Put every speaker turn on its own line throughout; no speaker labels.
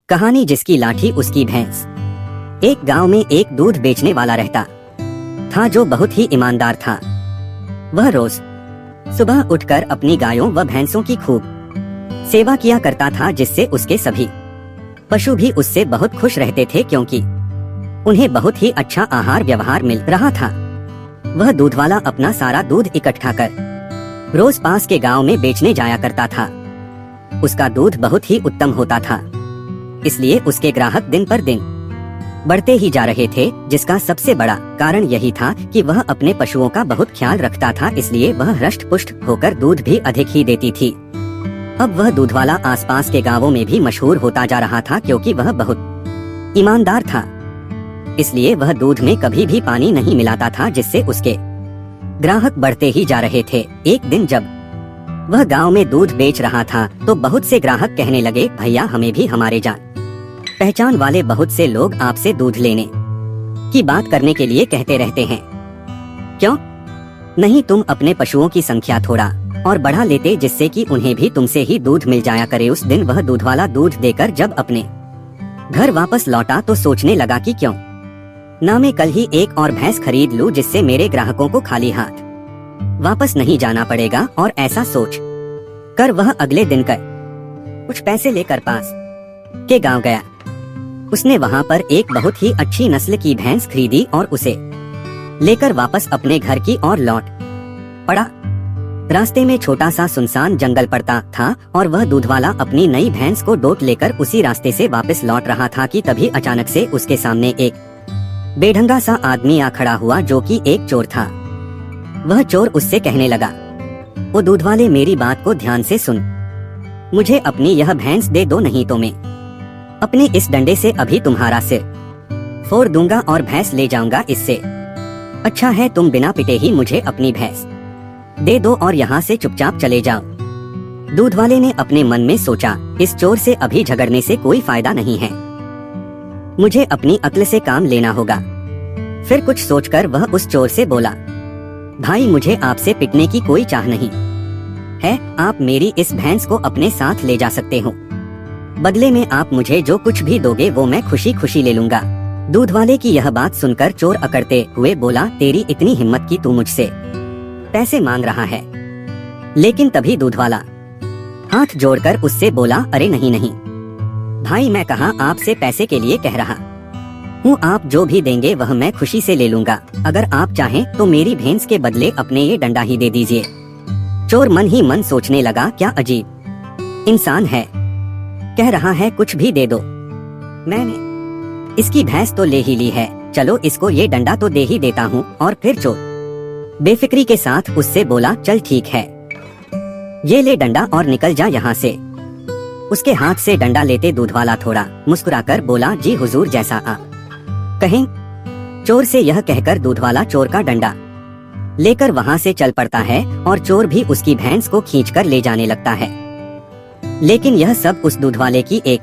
कहानी जिसकी लाठी उसकी भैंस। एक गांव में एक दूध बेचने वाला रहता था जो बहुत ही ईमानदार था। वह रोज सुबह उठकर अपनी गायों व भैंसों की खूब सेवा किया करता था, जिससे उसके सभी पशु भी उससे बहुत खुश रहते थे क्योंकि उन्हें बहुत ही अच्छा आहार व्यवहार मिल रहा था। वह दूध वाला अपना सारा दूध इकट्ठा कर रोज पास के गांव में बेचने जाया करता था। उसका दूध बहुत ही उत्तम होता था, इसलिए उसके ग्राहक दिन पर दिन बढ़ते ही जा रहे थे, जिसका सबसे बड़ा कारण यही था कि वह अपने पशुओं का बहुत ख्याल रखता था, इसलिए वह हृष्ट पुष्ट होकर दूध भी अधिक ही देती थी। अब वह दूध वाला आसपास के गांवों में भी मशहूर होता जा रहा था क्योंकि वह बहुत ईमानदार था। इसलिए वह दूध में कभी भी पानी नहीं मिलाता था, जिससे उसके ग्राहक बढ़ते ही जा रहे थे। एक दिन जब वह गांव में दूध बेच रहा था तो बहुत से ग्राहक कहने लगे, भैया हमें भी हमारे जान पहचान वाले बहुत से लोग आपसे दूध लेने की बात करने के लिए कहते रहते हैं, क्यों नहीं तुम अपने पशुओं की संख्या थोड़ा और बढ़ा लेते, जिससे कि उन्हें भी तुमसे ही दूध मिल जाया करे। उस दिन वह दूध वाला दूध देकर जब अपने घर वापस लौटा तो सोचने लगा कि क्यों ना मैं कल ही एक और भैंस खरीद लूं, जिससे मेरे ग्राहकों को खाली हाथ वापस नहीं जाना पड़ेगा। और ऐसा सोच कर वह अगले दिन कुछ पैसे लेकर पास के गांव गया। उसने वहां पर एक बहुत ही अच्छी नस्ल की भैंस खरीदी और उसे लेकर वापस अपने घर की ओर लौट पड़ा। रास्ते में छोटा सा सुनसान जंगल पड़ता था और वह दूध वाला अपनी नई भैंस को डोट लेकर उसी रास्ते से वापस लौट रहा था कि तभी अचानक से उसके सामने एक बेढंगा सा आदमी आ खड़ा हुआ, जो कि एक चोर था। वह चोर उससे कहने लगा, ओ दूध वाले मेरी बात को ध्यान से सुन, मुझे अपनी यह भैंस दे दो, नहीं तो मैं अपने इस डंडे से अभी तुम्हारा सिर फोड़ दूंगा और भैंस ले जाऊंगा। इससे अच्छा है तुम बिना पिटे ही मुझे अपनी भैंस दे दो और यहाँ से चुपचाप चले जाओ। दूध वाले ने अपने मन में सोचा, इस चोर से अभी झगड़ने से कोई फायदा नहीं है, मुझे अपनी अक्ल से काम लेना होगा। फिर कुछ सोचकर वह उस चोर से बोला, भाई मुझे आपसे पिटने की कोई चाह नहीं है, आप मेरी इस भैंस को अपने साथ ले जा सकते हो, बदले में आप मुझे जो कुछ भी दोगे वो मैं खुशी खुशी ले लूंगा। दूध वाले की यह बात सुनकर चोर अकड़ते हुए बोला, तेरी इतनी हिम्मत की तू मुझसे पैसे मांग रहा है। लेकिन तभी दूध वाला हाथ जोड़कर उससे बोला, अरे नहीं नहीं भाई, मैं कहाँ आपसे पैसे के लिए कह रहा हूँ, आप जो भी देंगे वह मैं खुशी से ले लूंगा। अगर आप चाहें तो मेरी भैंस के बदले अपने ये डंडा ही दे दीजिए। चोर मन ही मन सोचने लगा, क्या अजीब इंसान है, कह रहा है कुछ भी दे दो, मैंने इसकी भैंस तो ले ही ली है, चलो इसको ये डंडा तो दे ही देता हूँ। और फिर चोर बेफिक्री के साथ उससे बोला, चल ठीक है, ये ले डंडा और निकल जा यहाँ से। उसके हाथ से डंडा लेते दूध वाला थोड़ा मुस्कुराकर बोला, जी हुजूर जैसा आप कहें। चोर से यह कहकर दूध वाला चोर का डंडा लेकर वहाँ से चल पड़ता है और चोर भी उसकी भैंस को खींचकर ले जाने लगता है। लेकिन यह सब उस दूध वाले की एक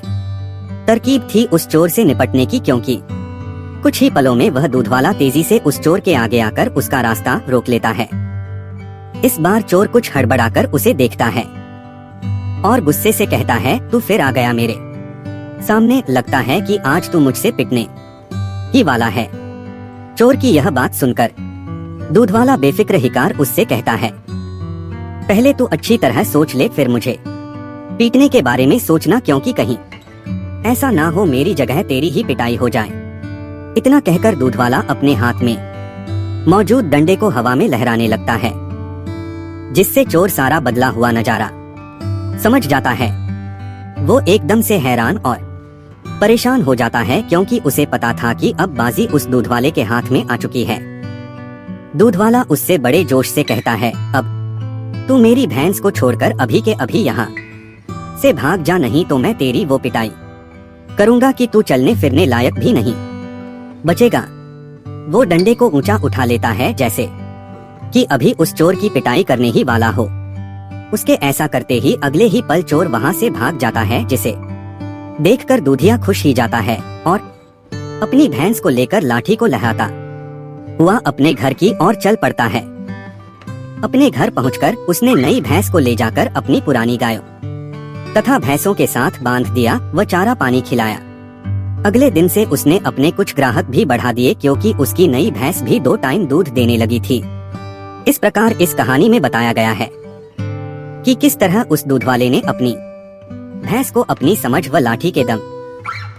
तरकीब थी उस चोर से निपटने की, क्योंकि कुछ ही पलों में वह दूध वाला तेजी से उस चोर के आगे आकर उसका रास्ता रोक लेता है। इस बार चोर कुछ हड़बड़ाकर उसे देखता है और गुस्से से कहता है, तू फिर आ गया मेरे सामने, लगता है कि आज तू मुझसे पिटने ही वाला है। चोर की यह बात सुनकर दूध वाला बेफिक्र हिकार उससे कहता है, पहले तू अच्छी तरह सोच ले, फिर मुझे पीटने के बारे में सोचना, क्योंकि कहीं ऐसा ना हो मेरी जगह तेरी ही पिटाई हो जाए। इतना कहकर दूध वाला अपने हाथ में मौजूद डंडे को हवा में लहराने लगता है, जिससे चोर सारा बदला हुआ नजारा समझ जाता है। वो एकदम से हैरान और परेशान हो जाता है, क्योंकि उसे पता था कि अब बाजी उस दूध वाले के हाथ में आ चुकी है। दूध वाला उससे बड़े जोश से कहता है, अब तू मेरी भैंस को छोड़कर अभी के अभी यहाँ से भाग जा, नहीं तो मैं तेरी वो पिटाई करूंगा कि तू चलने फिरने लायक भी नहीं बचेगा। वो डंडे को ऊंचा उठा लेता है जैसे कि अभी उस चोर की पिटाई करने ही वाला हो। उसके ऐसा करते ही अगले ही पल चोर वहाँ से भाग जाता है, जिसे देखकर दूधिया खुश ही जाता है और अपनी भैंस को लेकर लाठी को लहराता हुआ अपने घर की ओर चल पड़ता है। अपने घर पहुंचकर उसने नई भैंस को ले जाकर अपनी पुरानी गायों तथा भैंसों के साथ बांध दिया व चारा पानी खिलाया। अगले दिन से उसने अपने कुछ ग्राहक भी बढ़ा दिए क्योंकि उसकी नई भैंस भी 2 टाइम दूध देने लगी थी। इस प्रकार इस कहानी में बताया गया है कि किस तरह उस दूध वाले ने अपनी भैंस को अपनी समझ व लाठी के दम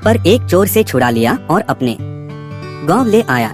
पर एक चोर से छुड़ा लिया और अपने गांव ले आया।